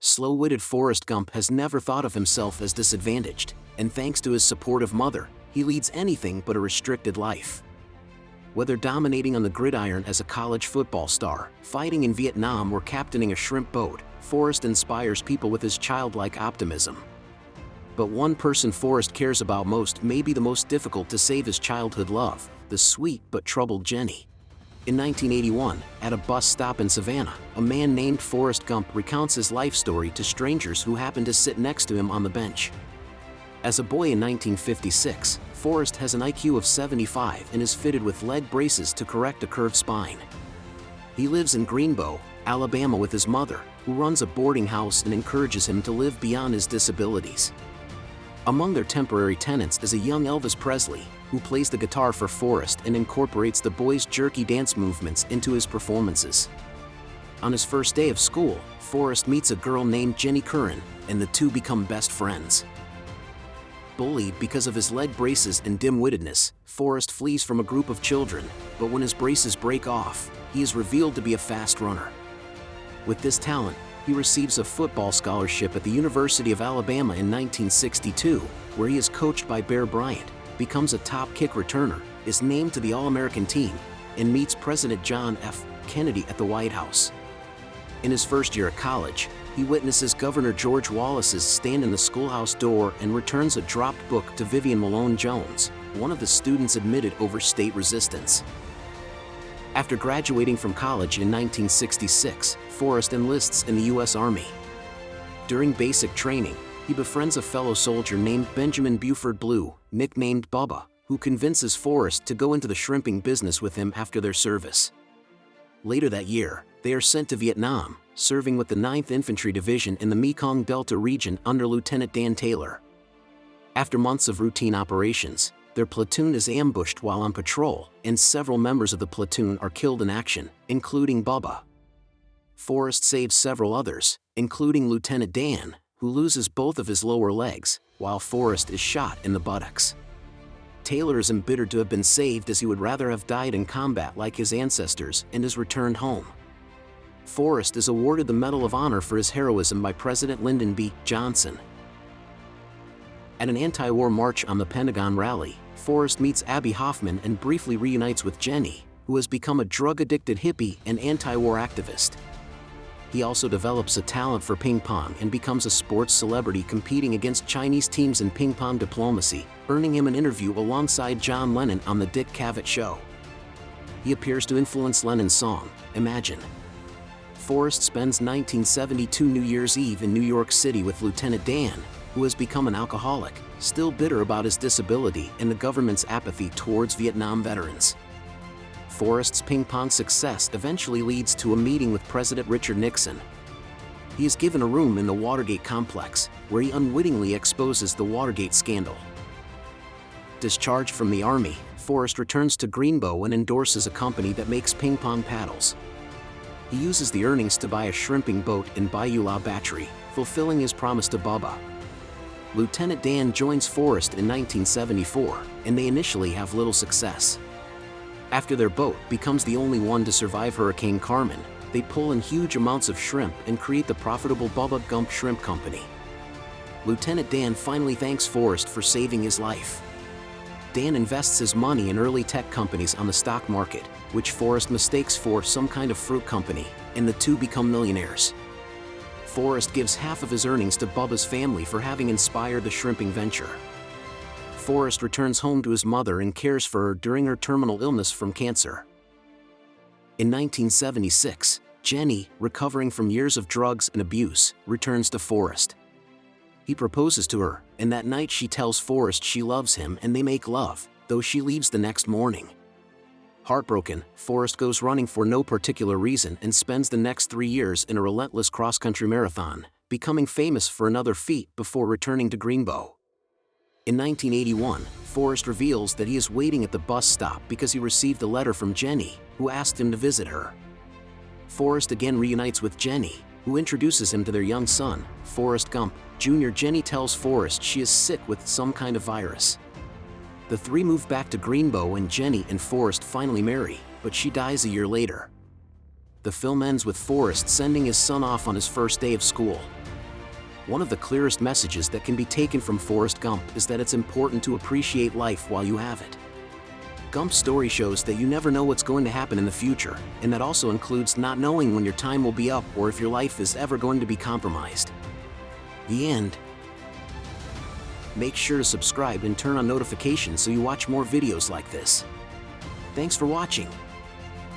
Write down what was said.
slow-witted Forrest Gump has never thought of himself as disadvantaged, and thanks to his supportive mother, he leads anything but a restricted life. Whether dominating on the gridiron as a college football star, fighting in Vietnam, or captaining a shrimp boat, Forrest inspires people with his childlike optimism. But one person Forrest cares about most may be the most difficult to save his childhood love, the sweet but troubled Jenny. In 1981, at a bus stop in Savannah, a man named Forrest Gump recounts his life story to strangers who happened to sit next to him on the bench. As a boy in 1956, Forrest has an IQ of 75 and is fitted with leg braces to correct a curved spine. He lives in Greenbow, Alabama with his mother, who runs a boarding house and encourages him to live beyond his disabilities. Among their temporary tenants is a young Elvis Presley, who plays the guitar for Forrest and incorporates the boy's jerky dance movements into his performances. On his first day of school, Forrest meets a girl named Jenny Curran, and the two become best friends. Bullied because of his leg braces and dim-wittedness, Forrest flees from a group of children, but when his braces break off, he is revealed to be a fast runner. With this talent, he receives a football scholarship at the University of Alabama in 1962, where he is coached by Bear Bryant, becomes a top kick returner, is named to the All-American team, and meets President John F. Kennedy at the White House. In his first year at college, he witnesses Governor George Wallace's stand in the schoolhouse door and returns a dropped book to Vivian Malone Jones, one of the students admitted over state resistance. After graduating from college in 1966, Forrest enlists in the U.S. Army. During basic training, he befriends a fellow soldier named Benjamin Buford Blue, nicknamed Bubba, who convinces Forrest to go into the shrimping business with him after their service. Later that year, they are sent to Vietnam, serving with the 9th Infantry Division in the Mekong Delta region under Lieutenant Dan Taylor. After months of routine operations, their platoon is ambushed while on patrol, and several members of the platoon are killed in action, including Bubba. Forrest saves several others, including Lieutenant Dan, who loses both of his lower legs, while Forrest is shot in the buttocks. Taylor is embittered to have been saved, as he would rather have died in combat like his ancestors, and is returned home. Forrest is awarded the Medal of Honor for his heroism by President Lyndon B. Johnson. At an anti-war march on the Pentagon rally, Forrest meets Abby Hoffman and briefly reunites with Jenny, who has become a drug-addicted hippie and anti-war activist. He also develops a talent for ping pong and becomes a sports celebrity competing against Chinese teams in ping pong diplomacy, earning him an interview alongside John Lennon on The Dick Cavett Show. He appears to influence Lennon's song, Imagine. Forrest spends 1972 New Year's Eve in New York City with Lieutenant Dan, who has become an alcoholic, still bitter about his disability and the government's apathy towards Vietnam veterans. Forrest's ping pong success eventually leads to a meeting with President Richard Nixon. He is given a room in the Watergate complex, where he unwittingly exposes the Watergate scandal. Discharged from the Army, Forrest returns to Greenbow and endorses a company that makes ping pong paddles. He uses the earnings to buy a shrimping boat in Bayou La Batterie, fulfilling his promise to Bubba. Lieutenant Dan joins Forrest in 1974, and they initially have little success. After their boat becomes the only one to survive Hurricane Carmen, they pull in huge amounts of shrimp and create the profitable Bubba Gump Shrimp Company. Lieutenant Dan finally thanks Forrest for saving his life. Dan invests his money in early tech companies on the stock market, which Forrest mistakes for some kind of fruit company, and the two become millionaires. Forrest gives half of his earnings to Bubba's family for having inspired the shrimping venture. Forrest returns home to his mother and cares for her during her terminal illness from cancer. In 1976, Jenny, recovering from years of drugs and abuse, returns to Forrest. He proposes to her, and that night she tells Forrest she loves him and they make love, though she leaves the next morning. Heartbroken, Forrest goes running for no particular reason and spends the next 3 years in a relentless cross-country marathon, becoming famous for another feat before returning to Greenbow. In 1981, Forrest reveals that he is waiting at the bus stop because he received a letter from Jenny, who asked him to visit her. Forrest again reunites with Jenny, who introduces him to their young son, Forrest Gump, Jr. Jenny tells Forrest she is sick with some kind of virus. The three move back to Greenbow and Jenny and Forrest finally marry, but she dies a year later. The film ends with Forrest sending his son off on his first day of school. One of the clearest messages that can be taken from Forrest Gump is that it's important to appreciate life while you have it. Gump's story shows that you never know what's going to happen in the future, and that also includes not knowing when your time will be up or if your life is ever going to be compromised. The end. Make sure to subscribe and turn on notifications so you watch more videos like this. Thanks for watching.